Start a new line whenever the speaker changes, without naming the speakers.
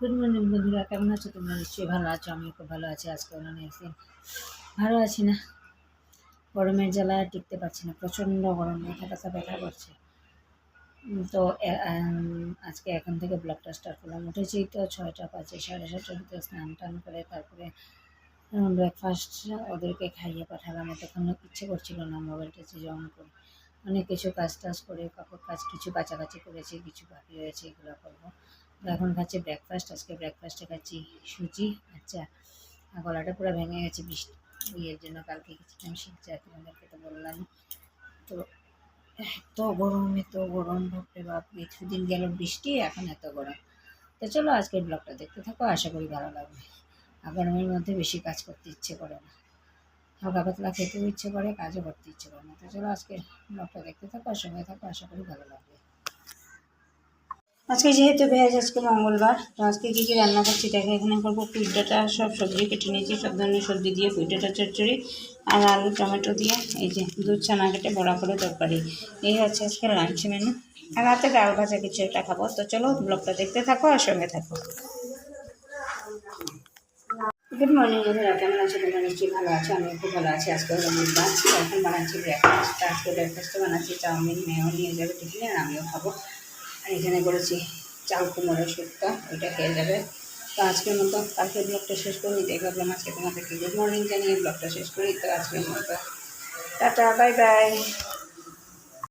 Good morning বন্ধুরা, কেমন আছো? তোমরা নিশ্চয়ই ভালো আছো। আমি খুব ভালো আছি। আজকে অনেক দিন ভালো আছি না, গরমের জ্বালায় টিকতে পারছি না, প্রচণ্ড গরম, মাথা টাথা ব্যথা করছে। তো আজকে এখন থেকে ব্লগটা স্টার্ট করলাম। উঠেছি তো 6টা 5, 7:30টার ভিতরে স্নান টান করে তারপরে ব্রেকফাস্ট ওদেরকে খাইয়ে পাঠালাম। এতক্ষণ ইচ্ছে করছিল না, মোবাইলটা যে অন করে অনেক কিছু কাজ টাজ করে, কাপড় কাজ কিছু কাছাকাছি করেছি, কিছু বাকি রয়েছে, এগুলো করবো। তো এখন খাচ্ছি ব্রেকফাস্ট। আজকে ব্রেকফাস্টে খাচ্ছি সুজি। আচ্ছা, গলাটা পুরো ভেঙে গেছে বৃষ্টি ইয়ের জন্য। কালকে গেছিলাম শিবচা, তোমাদেরকে তো বললাম। তো এত গরম বাপরে বাপ, কিছুদিন গেল বৃষ্টি, এখন এত গরম। তো চলো আজকের ব্লগটা দেখতে থাকো, আশা করি ভালো লাগবে। আর গরমের মধ্যে বেশি কাজ করতে ইচ্ছে করে না, হালকা পাতলা খেতেও ইচ্ছে করে, কাজও করতে ইচ্ছে করে না। তো চলো আজকে ব্লগটা দেখতে থাকো, আর সঙ্গে থাকো, আশা করি ভালো লাগবে। আজকে যেহেতু ভেজ, আজকে মঙ্গলবার, তো আজকে কী কী রান্না করছি দেখে। এখানে করবো পুঁই ডাঁটা, সব সবজি কেটে নিয়েছি, সব ধরনের সবজি দিয়ে পুঁই ডাঁটা চচ্চড়ি, আর আলু টমেটো দিয়ে এই যে দুধ ছানা কেটে বড়া করে তরকারি। এই হচ্ছে আজকে লাঞ্চ মেনু। আর রাতে ডাল ভাজা কিছু একটা খাবো। তো চলো ব্লগটা দেখতে থাকো আর সঙ্গে থাকো। গুড মর্নিং বন্ধুরা, কেমন আছো? তোমরা নিশ্চয়ই ভালো আছো। আমি খুব ভালো আছি। আজকে হলো বুধবার, এখন বানাচ্ছি ব্রেকফাস্ট। আজকে ব্রেকফাস্টে বানাচ্ছি চাউমিন, মেয়েও নিয়ে যাবে টিফিনে, আর আমিও খাবো। আর এখানে করেছি চাল কুমড়োর শুক্তো, ওইটা খেয়ে যাবে। তো আজকের মতো কালকের ব্লগটা শেষ করি, দেখলাম আজকে তোমাদেরকে গুড মর্নিং জানিয়ে ব্লগটা শেষ করি। তো আজকের মতো টাটা, বাই বাই।